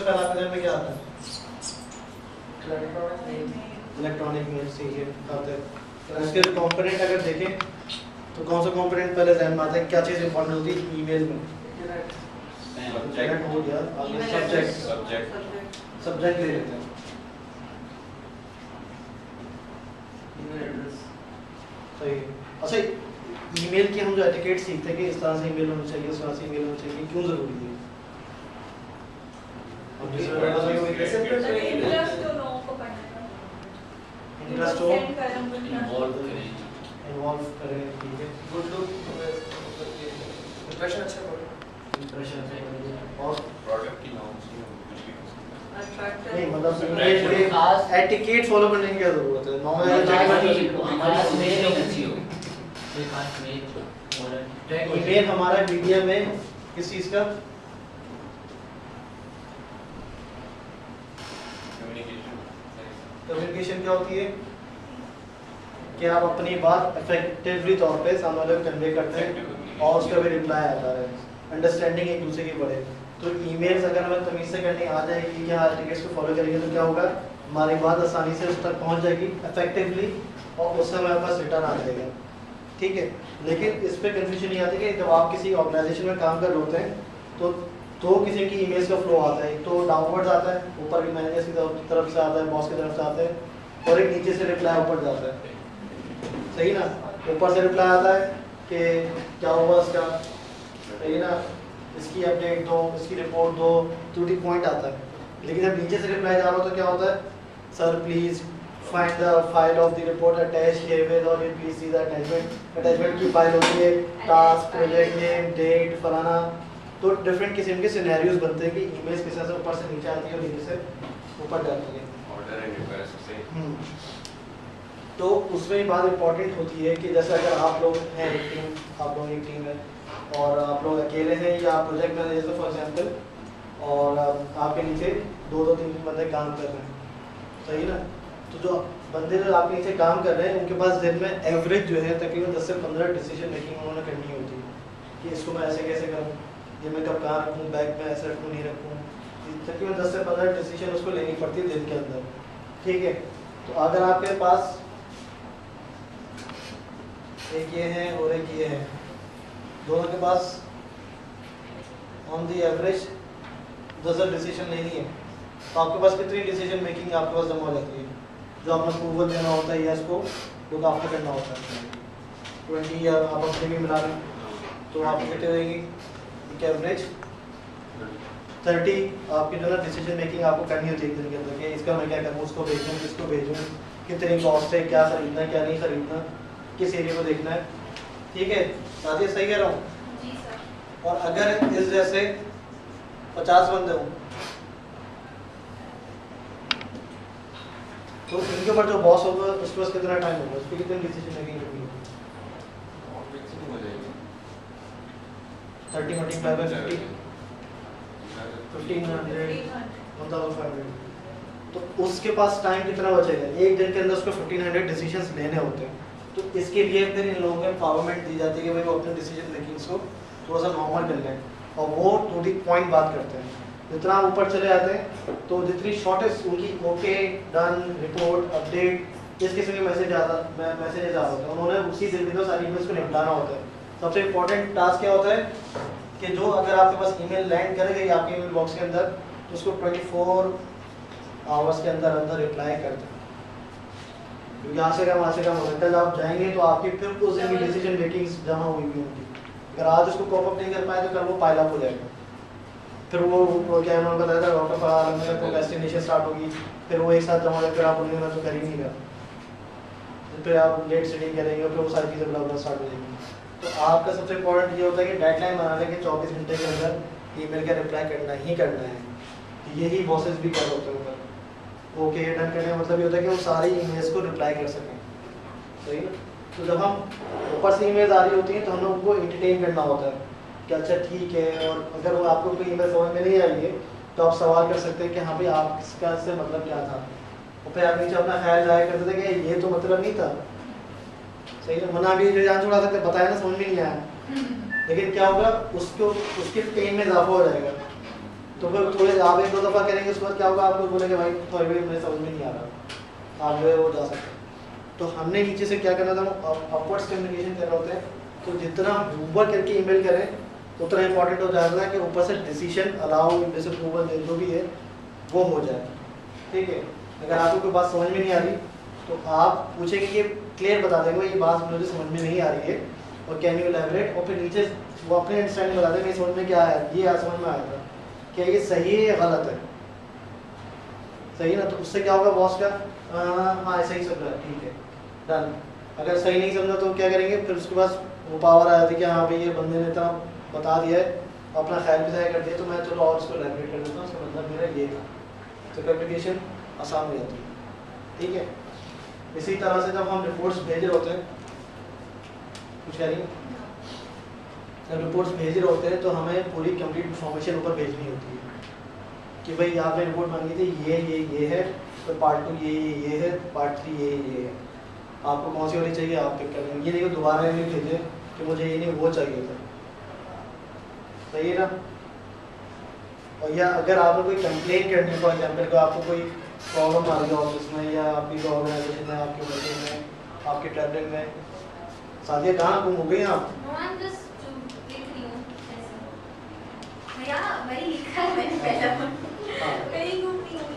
सबसे पहले आपके ध्यान में क्या आता है? इलेक्ट्रॉनिक मेल से ये आते हैं। उसके कंपोनेंट अगर देखें तो कौन सा कंपोनेंट पहले ध्यान में आता है? क्या चीज़ इंपॉर्टेंट होती है ईमेल में? सब्जेक्ट हो गया, सब्जेक्ट ले लेते हैं। सही है। अच्छा, ईमेल की हम जो एटिकेट सीखते हैं कि इस तरह से ईमेल होना चाहिए, इस तरह से ईमेल होना चाहिए, क्यों जरूरी है? इंटरेस्ट हो, इन्वॉल्व करें, ठीक है, गुड लुक, इंप्रेशन अच्छा करो, इंप्रेशन अच्छा करें, और प्रोडक्ट की नॉर्म्स नहीं मतलब ये एटिकेट फॉलो करने की क्या जरूरत है? ईमेल हमारा मीडिया में किस चीज का? कम्युनिकेशन क्या होती है कि आप अपनी बात इफेक्टिवली तौर पे सामने वाले को कन्वे करते हैं और उसका भी रिप्लाई आता है, अंडरस्टैंडिंग एक दूसरे की बढ़े। तो ईमेल्स अगर हमें तमीज से करनी आ जाएगी या एटिकेट्स को फॉलो करेंगे तो क्या होगा? हमारी बात आसानी से उस तक पहुंच जाएगी इफेक्टिवली और उससे हमारे पास रिटर्न आ जाएगा, ठीक है। लेकिन इस पर कंफ्यूजन नहीं आती कि जब आप किसी ऑर्गेनाइजेशन में काम कर रहे होते हैं तो किसी की ईमेल्स का फ्लो आता है, तो डाउनवर्ड्स आता है, ऊपर भी मैनेजर्स की तरफ से आता है, बॉस की तरफ से आता है, और एक नीचे से रिप्लाई ऊपर जाता है, सही ना? ऊपर से रिप्लाई आता है कि क्या हुआ इसका, सही ना, इसकी अपडेट दो, इसकी रिपोर्ट दो, त्रुटि पॉइंट आता है। लेकिन जब नीचे से रिप्लाई जा रहा हो तो क्या होता है? Sir please find the file of the report attached here with, और प्लीज सी द अटैचमेंट की फाइल होती है, टास्क, प्रोजेक्ट नेम, डेट, फलाना। तो डिफरेंट किस्म के सिनेरियोज बनते हैं कि ईमेल्स किस तरह से ऊपर से नीचे आती है और नीचे से ऊपर जाती है। ऑर्डर एंड रिक्वेस्ट से तो उसमें बात इंपॉर्टेंट होती है कि जैसे अगर आप लोग हैं एक टीम, आप लोग एक टीम है और आप लोग अकेले हैं या प्रोजेक्ट मैनेजर फॉर एग्जांपल, और आपके नीचे 2-3 बंदे काम कर रहे हैं, सही ना? तो जो बंदे जो आपके नीचे काम कर रहे हैं उनके पास दिन में एवरेज जो है तकरीबन 10 से 15 डिसीजन मेकिंग उन्होंने करनी होती है कि इसको मैं ऐसे कैसे करूँ, ये मैं कब कहाँ रखूँ, बैग में ऐसे रखूँ नहीं रखूँ, तकरीबन 10 से 15 डिसीजन उसको लेनी पड़ती है दिन के अंदर, ठीक है। तो अगर आपके पास एक ये है और एक ये है, दोनों के pass on the average 10 decision लेनी है, तो आपके पास कितनी डिसीजन मेकिंग आपके पास जमा हो जाती है? जो आपने अप्रूवल देना होता है या इसको लोग आपको करना होता है 20, या आप अपने भी मिला लें तो आपको कितने देंगी? एक एवरेज 30 आपकी जो है डिसीजन मेकिंग आपको करनी होती है एक दिन के अंदर कि इसका मैं क्या करूँ, उसको भेजूँ, किसको भेजूँ, कितनी कॉस्ट है, क्या खरीदना है, क्या नहीं खरीदना, किस एरिया को देखना है, ठीक है। साथी सही कह रहा हूँ? और अगर इस जैसे 50 बंदे हों तो इनके ऊपर जो बॉस होगा उसके पास कितना टाइम होगा, उस पर कितनी डिसीजन मेकिंग करनी होगी? 30 मल्टीप्लाई बाय 50, 1500, 1500। तो उसके पास टाइम कितना बचेगा? एक दिन के अंदर उसको 1500 डिसीजंस लेने होते हैं। तो इसके लिए फिर इन लोगों को एम्पावरमेंट दी जाती है कि भाई वो अपने डिसीजन मेकिंग्स को थोड़ा सा नॉर्मल कर लें और वो टू द पॉइंट बात करते हैं। जितना ऊपर चले जाते हैं तो जितनी शॉर्टेस्ट उनकी ओके, डन, रिपोर्ट, अपडेट, इस किस्म के मैसेज आ रहे होते हैं, उन्होंने उसी दिन में सारी ईमेल्स को निपटाना होता है। सबसे इंपॉर्टेंट टास्क क्या होता है कि जो अगर आपके पास ईमेल लैंड करेगी आपके ईमेल बॉक्स के अंदर तो उसको 24 आवर्स के अंदर अंदर रिप्लाई कर दें, क्योंकि यहाँ से काम हो सकता है जब आप जाएंगे तो आपकी फिर उस दिन की डिसीजन मेकिंग जमा हुई भी होगी। अगर आज उसको कॉप अप नहीं कर पाए तो कल वो पाइल अप हो जाएगा, फिर वो क्या उन्होंने बताया था डॉक्टर फरार में प्रोक्रेस्टिनेशन स्टार्ट होगी, फिर वो एक साथ जमा हो जाए, फिर आप उन्हें मैं तो कर ही नहीं रहा, फिर आप लेट सीटिंग करेंगे, फिर वो सारी चीज़ें बराबर स्टार्ट हो जाएंगी। तो आपका सबसे इंपॉर्टेंट ये होता है कि डेडलाइन बना लें कि 24 घंटे के अंदर ईमेल का रिप्लाई करना ही करना है। यही बॉसेस भी कर होते हैं ओके डन करने का मतलब ये होता है कि वो सारी ईमेल्स को रिप्लाई कर सकें, सही ना? तो जब हम ऊपर से ईमेल्स आ रही होती हैं तो हम लोग उनको एंटरटेन करना होता है कि अच्छा ठीक है, और अगर वो आपको कोई ईमेल समझ में नहीं आई है तो आप सवाल कर सकते हैं कि हाँ भाई आप इसका से मतलब क्या था, और फिर आप नीचे अपना ख्याल जाया करते थे कि ये तो मतलब नहीं था, सही है। वरना भी जो जान छुड़ा सकते बताया ना समझ में नहीं आया, लेकिन क्या होगा उसको उसके पेन में इजाफा हो जाएगा। तो फिर थोड़े आप एक दो दफ़ा करेंगे उसके बाद क्या होगा, आप लोग बोलेंगे भाई थोड़ी देर मुझे समझ में नहीं आ रहा, आप जो है वो जा सकते हैं। तो हमने नीचे से क्या करना था, अपवर्ड्स कम्युनिकेशन कर रहे होते हैं, तो जितना ऊपर करके ईमेल करें उतना इंपॉर्टेंट हो जाएगा कि ऊपर से डिसीजन अलाउ जैसे अप्रूवल जो भी है वो हो जाए। ठीक है, अगर आपको कोई बात समझ में नहीं आ रही तो आप पूछेंगे कि क्लियर बता देंगे ये बात मुझे समझ में नहीं आ रही है और कैन यू एलैबोरेट, और फिर नीचे वो अपने अंडरस्टैंडिंग बता देंगे समझ में क्या आया, ये समझ में आया था, क्या ये सही है या गलत है, सही ना। तो उससे क्या होगा बॉस का, हाँ सही समझ रहा है, ठीक है डन। अगर सही नहीं समझा तो क्या करेंगे, फिर उसके पास वो पावर आ जाती है कि हाँ भाई ये बंदे ने इतना बता दिया है, अपना ख्याल भी ज़ाहिर कर दिया, तो मैं चलो और उसको एलैबोरेट कर देता हूँ, उसका मतलब मेरा ये था, तो कम्युनिकेशन आसान हो जाती है। ठीक है, इसी तरह से जब हम रिपोर्ट्स भेज रहे होते हैं, कुछ कह रही हैं, जब रिपोर्ट्स भेज रहे होते हैं तो हमें पूरी कंप्लीट इन्फॉर्मेशन ऊपर भेजनी होती है कि भाई यहाँ पे रिपोर्ट मांगी थी ये है, तो पार्ट 2 ये है, पार्ट 3 ये है, आपको कौन सी वाली चाहिए आप पिक कर लेंगे, ये नहीं कि दोबारा नहीं भेजे कि मुझे ये नहीं वो चाहिए था, सही है ना। और या अगर आपको कोई कंप्लेन करनी है, फॉर एग्जाम्पल को आपको कोई प्रॉब्लम आ रही है ऑफिस में या आपकी ऑर्गेनाइजेशन में, आपके वर्किंग में, आपके ट्रैवलिंग में, सादिया कहाँ गुम हो गई आप?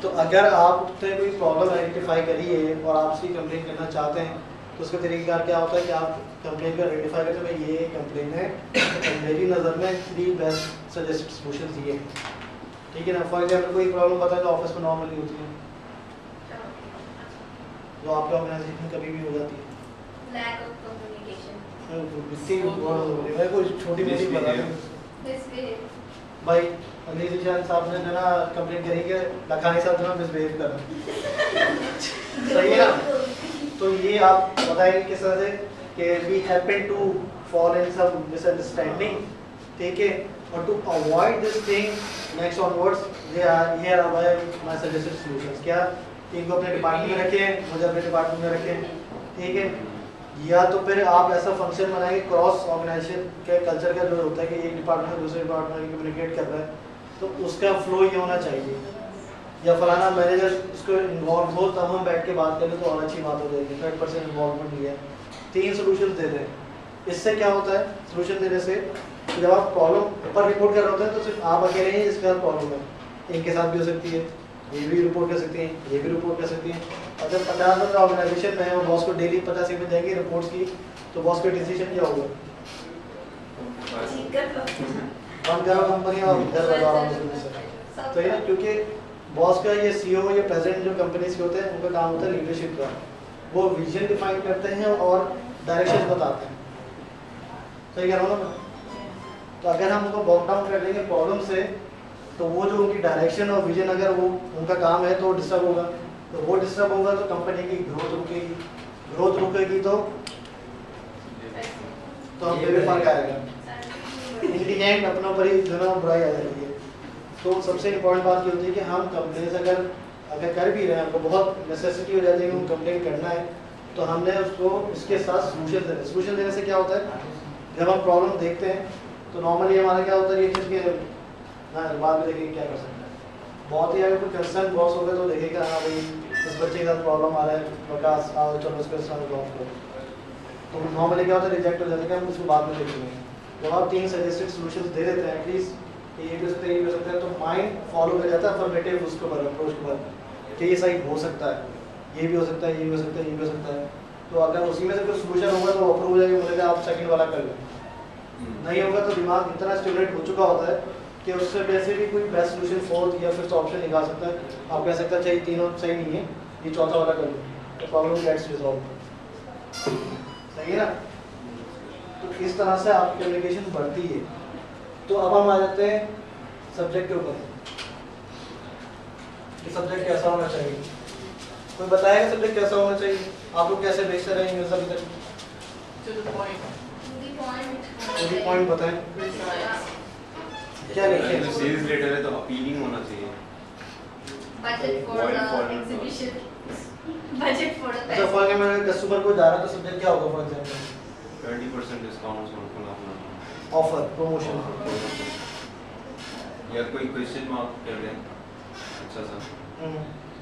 तो अगर आपने कोई प्रॉब्लम आइडेंटिफाई करी है और आप उसकी कंप्लेन करना चाहते हैं तो उसका तरीका क्या होता है कि आप कंप्लेन का आइडेंटिफाई करते हैं ये कंप्लेन है, तो मेरी नज़र में 3 बेस्ट सजेस्टेड सॉल्यूशंस ये हैं। ठीक है ना, फॉर एग्जाम्पल कोई प्रॉब्लम पता है जो ऑफिस में नॉर्मली होती है, जो आपके ऑर्गेनाइजेशन में कभी भी हो जाती है, लैक ऑफ कम्युनिकेशन, कोई छोटी मोटी बता भाई अली जीशान साहब ने ना कंप्लेन करी कि लखानी साहब जो मिसबिहेव कर रहे हैं, सही है ना। तो ये आप बताएंगे किस तरह से कि we happen to fall in some misunderstanding, ठीक है, और to avoid this thing next onwards here are my suggested solutions. क्या इनको अपने डिपार्टमेंट में रखें, मुझे अपने डिपार्टमेंट में रखें, ठीक है, या तो फिर आप ऐसा फंक्शन बनाएंगे क्रॉस ऑर्गेनाइजेशन के कल्चर का जो होता है कि एक डिपार्टमेंट दूसरे डिपार्टमेंट कम्युनिकेट कर रहा है, तो उसका फ्लो ये होना चाहिए, या फलाना मैनेजर इसको इन्वॉल्व हो तब हम बैठ के बात करें तो और अच्छी बात हो जाएगी। 100% इन्वॉल्वमेंट लिया है, 3 सोल्यूशन दे रहे हैं। इससे क्या होता है सोल्यूशन देने से, जब आप प्रॉब्लम पर रिपोर्ट कर रहे होते हैं तो सिर्फ आप अकेले ही इसका प्रॉब्लम है, इनके साथ भी हो सकती है, ये भी रिपोर्ट कर सकती हैं, ये भी रिपोर्ट कर सकती हैं। अगर 50 नंबर ऑर्गेनाइजेशन में और बॉस को डेली 50 ईमेल जाएंगे रिपोर्ट्स की, तो बॉस का डिसीजन क्या होगा, बंद करो कंपनी और इधर लगाओ। तो ये क्योंकि बॉस का ये सीईओ या प्रेसिडेंट जो कंपनीज के होते हैं उनका काम होता है लीडरशिप का, वो विजन डिफाइन करते हैं और डायरेक्शन बताते हैं, सही कह रहा हूँ ना। तो अगर हम उनको वॉक डाउन कर देंगे प्रॉब्लम से, तो वो जो उनकी डायरेक्शन और विजन अगर वो उनका काम है तो डिस्टर्ब होगा, तो वो डिस्टर्ब होगा तो कंपनी की ग्रोथ रुकेगी, ग्रोथ रुकेगी तो हम पे भी फर्क आएगा, इन दी एंड अपना ऊपर ही जो ना बुराई आ जाती है। तो सबसे इम्पोर्टेंट बात ये होती है कि हम कंप्लेन अगर कर भी रहे हैं, हमको बहुत नेसेसिटी हो जाती है कि हम कंप्लेन करना है, तो हमने उसको उसके साथ सोल्यूशन देने से क्या होता है, जब हम प्रॉब्लम देखते हैं तो नॉर्मली हमारा क्या होता है ये चीज़ के हाँ बाद में देखेंगे क्या कर सकते हैं। बहुत ही अगर कोई कंसर्न बॉस होगा तो देखेगा हाँ भाई इस बच्चे के साथ प्रॉब्लम आ रहा है, प्रकाश आओ चलो उसके साथ सॉल्व करो, तो नॉर्मली क्या होता है रिजेक्ट हो जाता है कि हम उसको बाद में देखेंगे। जब आप 3 सजेस्टेड सॉल्यूशंस दे देते हैं एटलीस्ट ये भी हो सकता है, ये भी हो सकता है, तो माइंड फॉलो कर जाता है अफर्मेटिव उसके ऊपर अप्रोच के बाद कि ये सही हो सकता है, ये भी हो सकता है, ये भी हो सकता है, ये भी हो सकता है। तो अगर उसी में से कोई सोल्यूशन होगा तो अप्रूव हो जाएगा, बोलेगा आप सेकंड वाला कर लो, नहीं होगा तो दिमाग इतना स्टिमुलेट हो चुका होता है कि उससे वैसे भी कोई बेस्ट सोल्यूशन फोर्थ या फिफ्थ ऑप्शन निकाल सकता है। आप कह सकते हैं चाहिए तीनों सही नहीं है, ये चौथा वाला कर लो, तो प्रॉब्लम गेट्स रिजॉल्व, सही है ना। तो इस तरह से आपकी कम्युनिकेशन बढ़ती है। तो अब हम आ जाते हैं सब्जेक्ट के ऊपर, ये सब्जेक्ट कैसा होना चाहिए, कोई बताएगा सब्जेक्ट कैसा होना चाहिए, आप लोग कैसे बेचते रहे न्यूज़ अभी तक, to the point. पॉइंट बताएं क्या लिखे हैं। सेल्स लेटर है तो अपीलिंग होना चाहिए, Budget for the exhibition. Budget for the अच्छा फॉर एग्जांपल मैं कस्टमर को जा रहा तो सब्जेक्ट क्या होगा, फॉर एग्जांपल 20% डिस्काउंट ऑन अपना ऑफर प्रमोशन, या कोई क्वेश्चन मार्क कर दें अच्छा सा,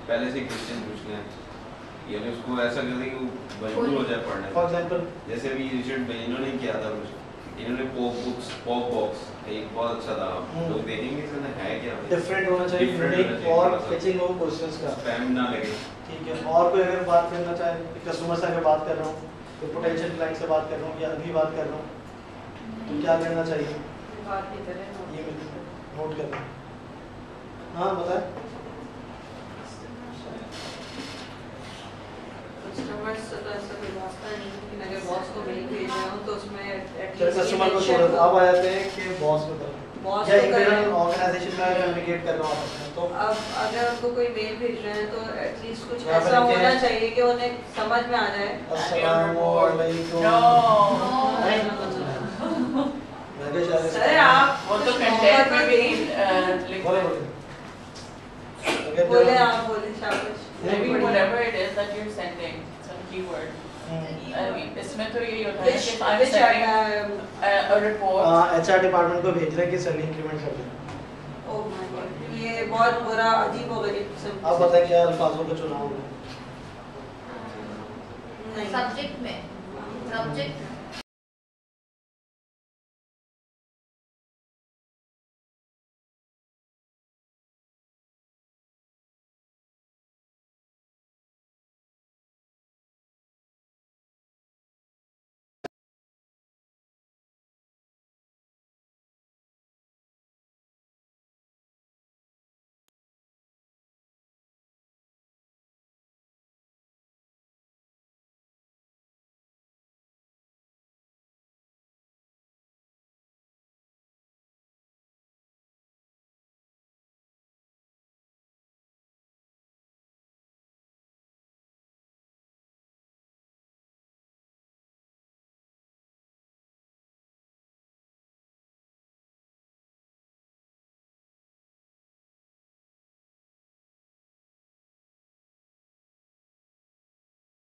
पहले से क्वेश्चन पूछ लें, यानी उसको ऐसा कर दें कि वो मजबूर हो जाए पढ़ने। फॉर एग्जांपल जैसे अभी रिसेंट में इन्होंने किया था कुछ, इन्होंने पॉप बॉक्स एक बहुत अच्छा था, लोग देखेंगे इसमें है क्या, डिफरेंट होना चाहिए, यूनिक और पिचिंग हो क्वेश्चंस का, स्पैम ना लगे। ठीक है। और कोई अगर बात करना चाहे, कस्टमर से अगर बात कर रहा हूँ, तो पोटेंशियल क्लाइंट से बात कर रहा हूँ या अभी बात कर रहा हूँ, तो क्या करना चाहिए? बात की तरह ये नोट करना। हाँ बताएं। कस्टमर्स से तो ऐसा कोई वास्ता नहीं, लेकिन अगर बॉस को मेल भेज रहे हो तो उसमें चलो कस्टमर को छोड़ दो, अब आ जाते हैं कि बॉस को करो बॉस या को इंटरनल करें। ऑर्गेनाइजेशन में कम्युनिकेट कर रहा हूँ आपस में, तो अब अगर उनको कोई मेल भेज रहे हैं तो एटलीस्ट कुछ यहाँ पर ऐसा लिखे होना चाहिए कि उन्हें समझ में आ जाए। अस्सलामुअलैकुम। No. मैं क्या शायद सर आप वो तो कंटेंट में भी लिख बोले रहे बोले बोले आप बोले शाबाश। maybe whatever it is that you're sending, some keyword. I mean, इसमें तो यही होता है कि I'm sending a report. HR department को भेज रहे हैं कि सैलरी इंक्रीमेंट कर दें। ओह माय गॉड, ये बहुत बुरा अजीब और गरीब किस्म। आप बताएं क्या अल्फाजों का चुनाव होगा? नहीं। Subject में, subject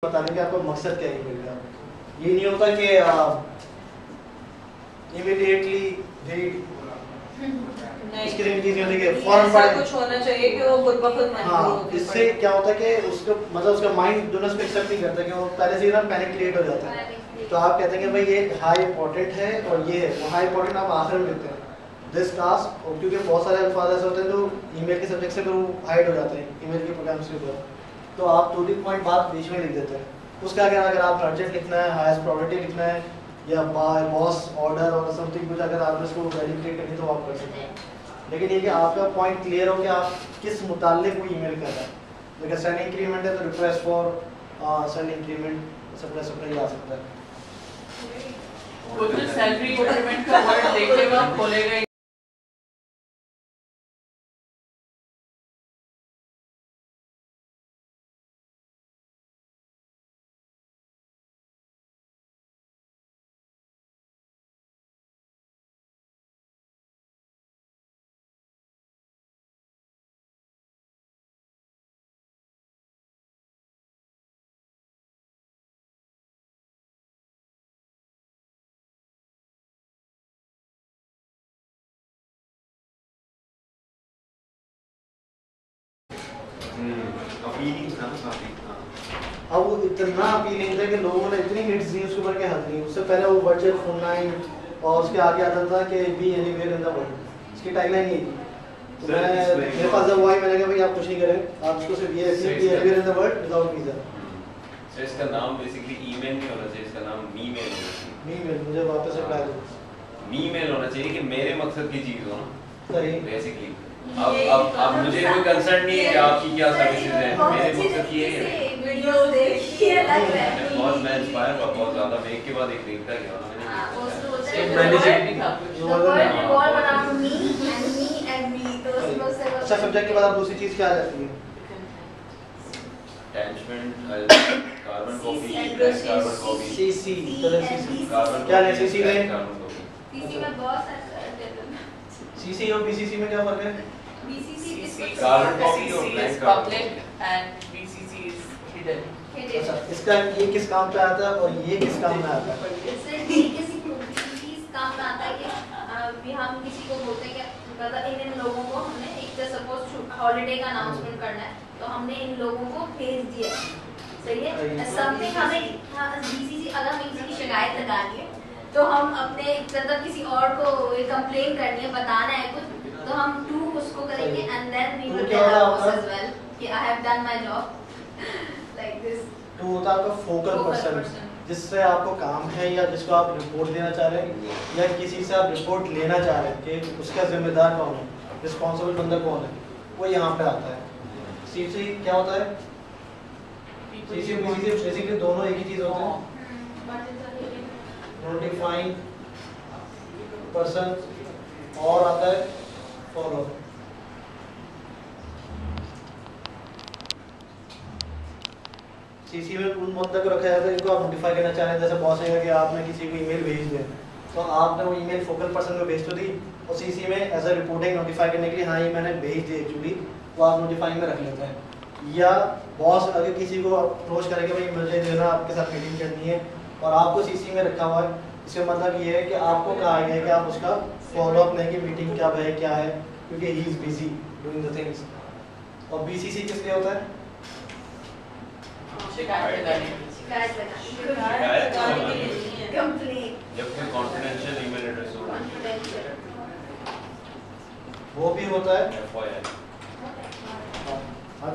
बताने का आपका मकसद क्या है ईमेल का? ये नहीं होता कि इमीडिएटली रीड इसके लिए चीज़ होती है फौरन ऐसा पढ़े। कुछ होना चाहिए कि वो खुद ब खुद मजबूर हाँ, होकर इससे पढ़े। क्या होता है कि उसको मतलब उसका माइंड दोनों उसको एक्सेप्ट नहीं करता कि वो पहले से ही ना पैनिक क्रिएट हो जाता है। तो आप कहते हैं कि भाई ये हाई इंपॉर्टेंट है और ये है, वो हाई इंपॉर्टेंट आप आखिर में लिखते हैं दिस टास्क, और क्योंकि बहुत सारे अल्फाज ऐसे होते हैं जो ईमेल के सब्जेक्ट से फिर वो हाइड हो जाते हैं ईमेल के प्रोग्राम्स के ऊपर, तो आप 2-3 पॉइंट बाद बीच में लिख देते हैं। उसका अगर आप अर्जेंट लिखना है, हाईएस्ट प्रायोरिटी लिखना है या बॉस ऑर्डर और समथिंग कुछ अगर आपने उसको वेरीफाई करनी तो आप कर सकते हैं। लेकिन ये कि आपका पॉइंट क्लियर हो कि आप किस मुताल्लिक वो ईमेल कर रहे हैं। अगर सेंड इंक्रीमेंट है तो request for send increment supply आ सकता है। वो तो सैलरी इंक्रीमेंट का वर्ड देखेगा खोलेगा अपीलिंग था ना काफी। अब वो इतना अपीलिंग था कि लोगों ने इतनी हिट्स दी उसके ऊपर के हद नहीं। उससे पहले वो बजट फोन 9 और उसके आगे आता था कि B anywhere in the world, इसकी टैगलाइन यही थी। तो मैं मेरे पास जब हुआ मैंने कहा भाई आप कुछ नहीं करें, आप इसको सिर्फ ये be anywhere in the world without visa. So इसका नाम बेसिकली ईमेल नहीं होना चाहिए, इसका नाम मीमेल होना चाहिए। मीमेल मुझे वापस रिप्लाई दो। मीमेल होना चाहिए कि मेरे मकसद की चीज हो ना सही। बेसिकली। अब मुझे कोई कंसर्न नहीं है कि आपकी क्या सर्विसेज हैं, मेरे मकसद ये है। वीडियो देखिए लग रहा है बहुत मैं इंस्पायर हुआ बहुत ज्यादा, मैं एक के बाद एक देखता गया ना वो मैंने। सोच So, रहे managing- the world revolve around me and me तो उसमें से अच्छा सब्जेक्ट के बाद आप दूसरी चीज क्या आ जाती है? Attachment, carbon copy, carbon copy, CC, चलो सीसी। कार्बन क्या है CC में? Carbon copy. सीसी में बहुत सारे सीसी और बीसीसी में क्या फर्क है? बीसीसी Carbon copy और CC blank is carbon public and BCC is hidden. अच्छा इसका ये किस काम पे आता है और ये किस काम में आता है? इससे किसी काम में आता है कि हम किसी को बोलते हैं कि मतलब इन लोगों को हमने एक सपोज हॉलीडे का अनाउंसमेंट करना है तो हमने इन लोगों को भेज दिया, सही है। समथिंग हमें बीसीसी अगर हमें किसी की शिकायत लगानी है तो हम अपने मतलब किसी और को कंप्लेन करनी है, बताना है कुछ, तो हम टू उसको करेंगे and then we will tell our as well कि I have done my job like this. टू होता है आपका फोकल पर्सन, जिससे आपको काम है या जिसको आप रिपोर्ट देना चाह रहे हैं या किसी से आप रिपोर्ट लेना चाह रहे हैं कि उसका जिम्मेदार कौन है, रिस्पॉन्सिबल बंदा कौन है, वो यहाँ पे आता है। सीसी क्या होता है? सीसी बेसिकली दोनों एक ही चीज होते हैं, नोटिफाइंग पर्सन और आता है फॉलो। सीसी में उन बंदे को रखा जाता है जिनको आप नोटिफाई करना चाह रहे हैं। जैसे बॉस है कि आपने किसी को ईमेल भेज दिया तो आपने वो ईमेल फोकल पर्सन को भेज तो दी और सीसी में एज अ रिपोर्टिंग नोटिफाई करने के लिए हाँ ये मैंने भेज दी एक्चुअली, वो आप नोटिफाइंग में रख लेते हैं। या बॉस अगर किसी को अप्रोच करेंगे भाई मुझे जो है ना आपके साथ मीटिंग करनी है और आपको सीसी में रखा हुआ है, इसका मतलब ये है कि आपको कहा गया है कि आप उसका फॉलोअप लें कि मीटिंग कब है क्या है, क्योंकि he is busy doing the things. और बीसीसी किस लिए होता है? शिकायत लगानी, कंप्लेन, जब कोई कॉन्फिडेंशियल ईमेल एड्रेस हो वो भी होता है FYI। हाँ